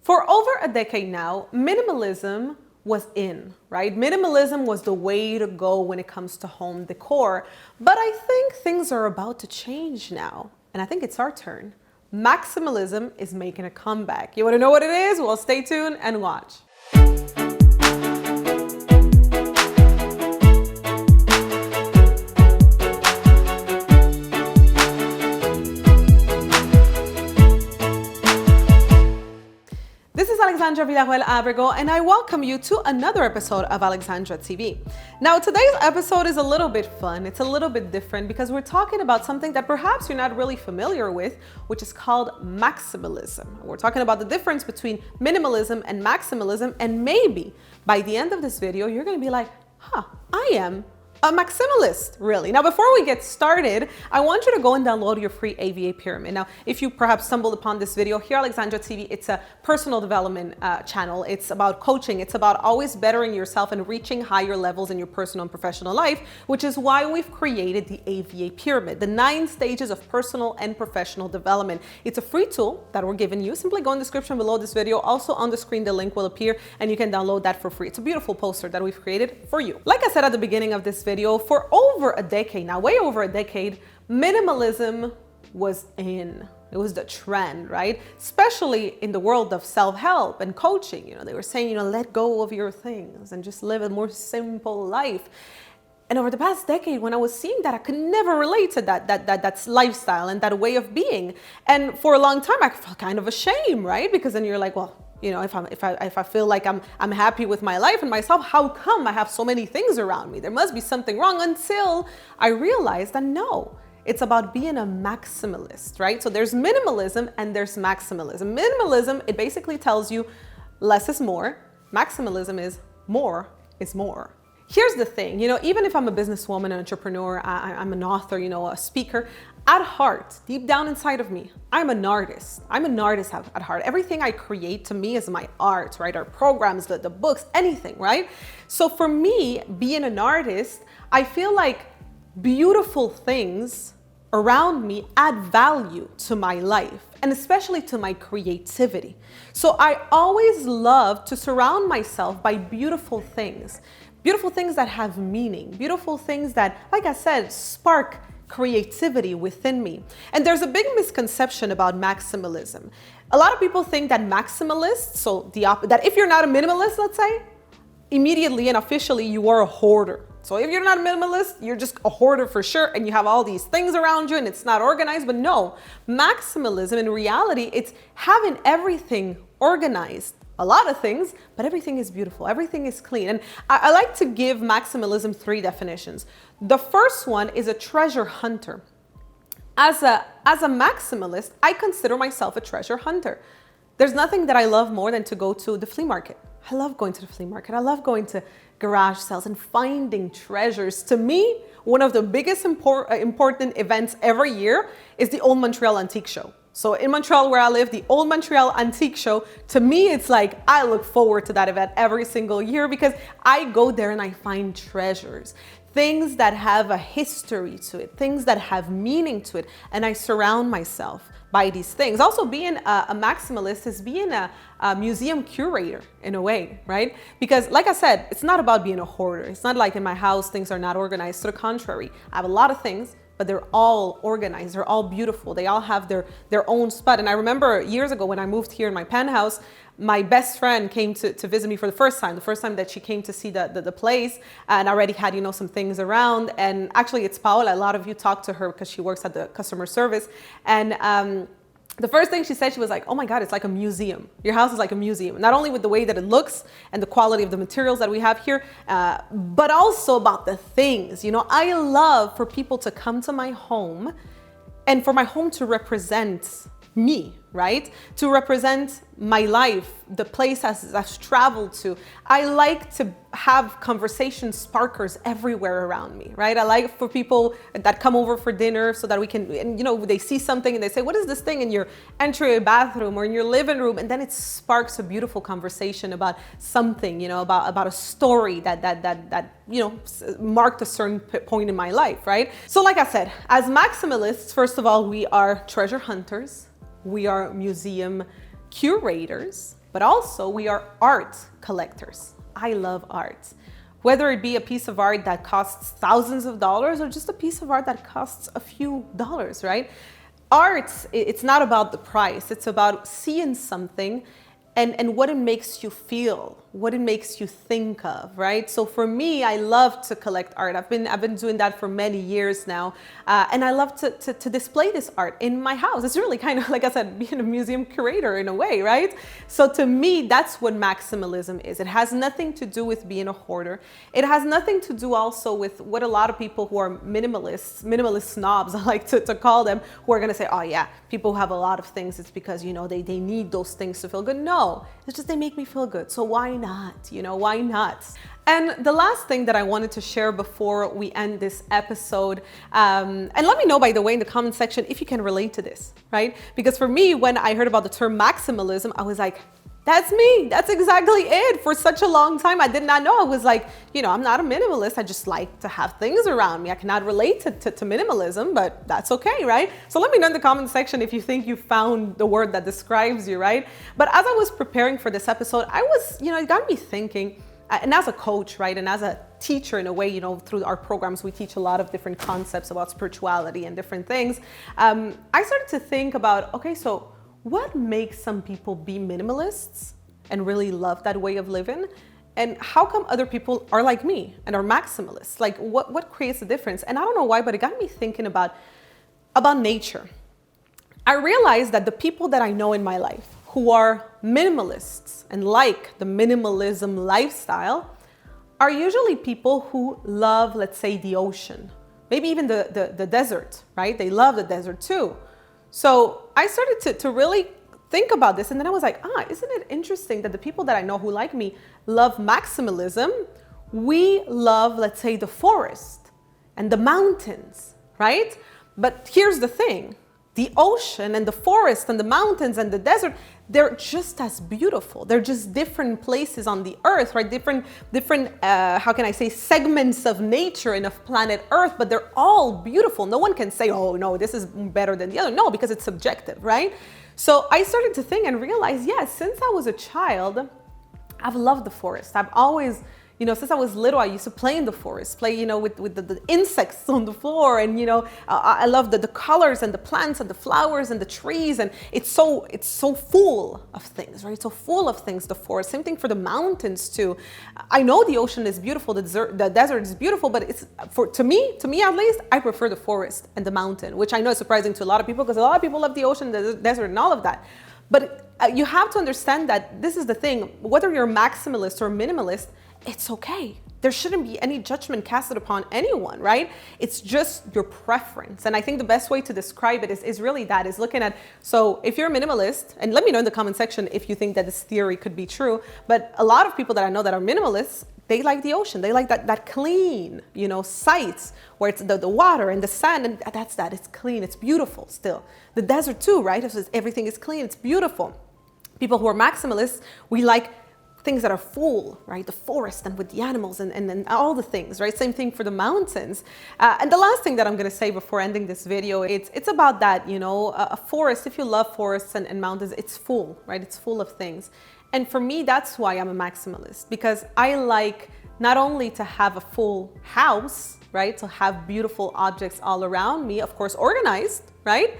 For over a decade now, minimalism was in, right? Minimalism was the way to go when it comes to home decor. But I think things are about to change now. And I think it's our turn. Maximalism is making a comeback. You want to know what it is? Well, stay tuned and watch. This is Alexandra Villarroel Abrego, and I welcome you to another episode of AlexandraTV. Now, today's episode is a little bit fun. It's a little bit different because we're talking about something that perhaps you're not really familiar with, which is called maximalism. We're talking about the difference between minimalism and maximalism, and maybe by the end of this video, you're going to be like, I am a maximalist, really. Now, before we get started, I want you to go and download your free A.V.A pyramid. Now, if you perhaps stumbled upon this video here, AlexandraTV, it's a personal development channel. It's about coaching. It's about always bettering yourself and reaching higher levels in your personal and professional life, which is why we've created the A.V.A pyramid, the 9 stages of personal and professional development. It's a free tool that we're giving you. Simply go in the description below this video. Also on the screen, the link will appear and you can download that for free. It's a beautiful poster that we've created for you. Like I said at the beginning of this video, for over a decade now, way over a decade, minimalism was in. It was the trend, right? Especially in the world of self-help and coaching. You know, they were saying, let go of your things and just live a more simple life. And over the past decade, when I was seeing that, I could never relate to that lifestyle and that way of being. And for a long time, I felt kind of ashamed, right? Because then you're like, well, if I feel like I'm happy with my life and myself, how come I have so many things around me? There must be something wrong, until I realized that no, it's about being a maximalist, right? So there's minimalism and there's maximalism. Minimalism, it basically tells you less is more. Maximalism is more is more. Here's the thing, even if I'm a businesswoman, an entrepreneur, I'm an author, a speaker, at heart, deep down inside of me, I'm an artist. I'm an artist at heart. Everything I create to me is my art, right? Our programs, the books, anything, right? So for me, being an artist, I feel like beautiful things around me add value to my life, and especially to my creativity. So I always love to surround myself by beautiful things that have meaning, beautiful things that, like I said, spark creativity within me. And there's a big misconception about maximalism. A lot of people think that maximalists, that if you're not a minimalist, let's say, immediately and officially you are a hoarder. So if you're not a minimalist, you're just a hoarder for sure, and you have all these things around you and it's not organized. But no, maximalism in reality, it's having everything organized. A lot of things, but everything is beautiful. Everything is clean. And I like to give maximalism 3 definitions. The first one is a treasure hunter. As a maximalist, I consider myself a treasure hunter. There's nothing that I love more than to go to the flea market. I love going to the flea market. I love going to garage sales and finding treasures. To me, one of the biggest important events every year is the Old Montreal Antique Show. So in Montreal, where I live, the Old Montreal Antique Show, to me, it's like I look forward to that event every single year because I go there and I find treasures, things that have a history to it, things that have meaning to it, and I surround myself by these things. Also, being a maximalist is being a museum curator in a way, right? Because like I said, it's not about being a hoarder. It's not like in my house, things are not organized. To the contrary, I have a lot of things, but they're all organized, they're all beautiful. They all have their own spot. And I remember years ago when I moved here in my penthouse, my best friend came to visit me for the first time that she came to see the place, and already had, some things around. And actually it's Paola, a lot of you talk to her because she works at the customer service. And the first thing she said, she was like, oh my God, it's like a museum. Your house is like a museum. Not only with the way that it looks and the quality of the materials that we have here, but also about the things. I love for people to come to my home and for my home to represent me, right? To represent my life, the place I've traveled to. I like to have conversation sparkers everywhere around me, right? I like for people that come over for dinner so that we can, and they see something and they say, what is this thing in your entryway bathroom or in your living room? And then it sparks a beautiful conversation about something, about a story that marked a certain point in my life, right? So like I said, as maximalists, first of all, we are treasure hunters. We are museum curators, but also we are art collectors. I love art. Whether it be a piece of art that costs thousands of dollars or just a piece of art that costs a few dollars, right? Art, it's not about the price. It's about seeing something and what it makes you feel, what it makes you think of, right? So for me, I love to collect art. I've been doing that for many years now, and I love to display this art in my house. It's really kind of, like I said, being a museum curator in a way, right? So to me, that's what maximalism is. It has nothing to do with being a hoarder. It has nothing to do also with what a lot of people who are minimalist snobs, I like to call them, who are gonna say, oh yeah, people who have a lot of things, it's because, you know, they need those things to feel good. No. It's just they make me feel good. So why not? You know, why not? And the last thing that I wanted to share before we end this episode, and let me know, by the way, in the comment section if you can relate to this, right? Because for me, when I heard about the term maximalism, I was like, that's me. That's exactly it. For such a long time, I did not know. I was like, you know, I'm not a minimalist. I just like to have things around me. I cannot relate to minimalism, but that's okay, right? So let me know in the comment section if you think you found the word that describes you, right? But as I was preparing for this episode, I was, you know, it got me thinking, and as a coach, right, and as a teacher in a way, you know, through our programs, we teach a lot of different concepts about spirituality and different things. I started to think about, okay, so what makes some people be minimalists and really love that way of living? And how come other people are like me and are maximalists? Like what creates the difference? And I don't know why, but it got me thinking about nature. I realized that the people that I know in my life who are minimalists and like the minimalism lifestyle are usually people who love, let's say, the ocean, maybe even the desert, right? They love the desert too. So I started to really think about this, and then I was like, isn't it interesting that the people that I know who like me love maximalism? We love, let's say, the forest and the mountains, right? But here's the thing. The ocean and the forest and the mountains and the desert, they're just as beautiful. They're just different places on the earth, right? Different, how can I say, segments of nature and of planet Earth, but they're all beautiful. No one can say, oh no, this is better than the other. No, because it's subjective, right? So I started to think and realize, yes, since I was a child, I've loved the forest. I've always, you know, since I was little, I used to play in the forest, play, you know, with the insects on the floor. And, you know, I love the colors and the plants and the flowers and the trees. And it's so full of things, right? So full of things, the forest. Same thing for the mountains too. I know the ocean is beautiful, the desert is beautiful, but it's to me at least, I prefer the forest and the mountain, which I know is surprising to a lot of people because a lot of people love the ocean, the desert and all of that. But you have to understand that this is the thing, whether you're a maximalist or a minimalist, it's okay. There shouldn't be any judgment casted upon anyone, right? It's just your preference. And I think the best way to describe it is really that, is looking at, so if you're a minimalist, and let me know in the comment section if you think that this theory could be true, but a lot of people that I know that are minimalists, they like the ocean. They like that clean, you know, sites where it's the water and the sand, and it's clean, it's beautiful still. The desert too, right? Everything is clean, it's beautiful. People who are maximalists, we like things that are full, right? The forest and with the animals and all the things, right? Same thing for the mountains. And the last thing that I'm gonna say before ending this video, it's about that, you know, a forest, if you love forests and mountains, it's full, right? It's full of things. And for me, that's why I'm a maximalist, because I like not only to have a full house, right? To have beautiful objects all around me, of course, organized, right?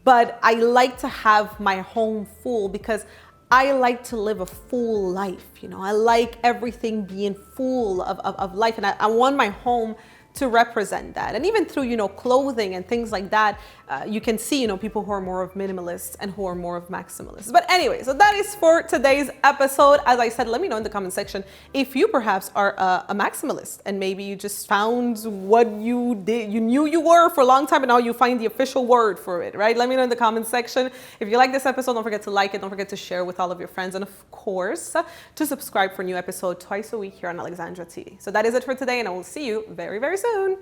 But I like to have my home full because I like to live a full life, you know, I like everything being full of life, and I want my home to represent that. And even through, you know, clothing and things like that, you can see, you know, people who are more of minimalists and who are more of maximalists. But anyway, so that is for today's episode. As I said, let me know in the comment section if you perhaps are a maximalist and maybe you just found what you knew you were for a long time and now you find the official word for it, right? Let me know in the comment section. If you like this episode, don't forget to like it, don't forget to share with all of your friends, and of course, to subscribe for a new episode twice a week here on Alexandra TV. So that is it for today, and I will see you very, very soon.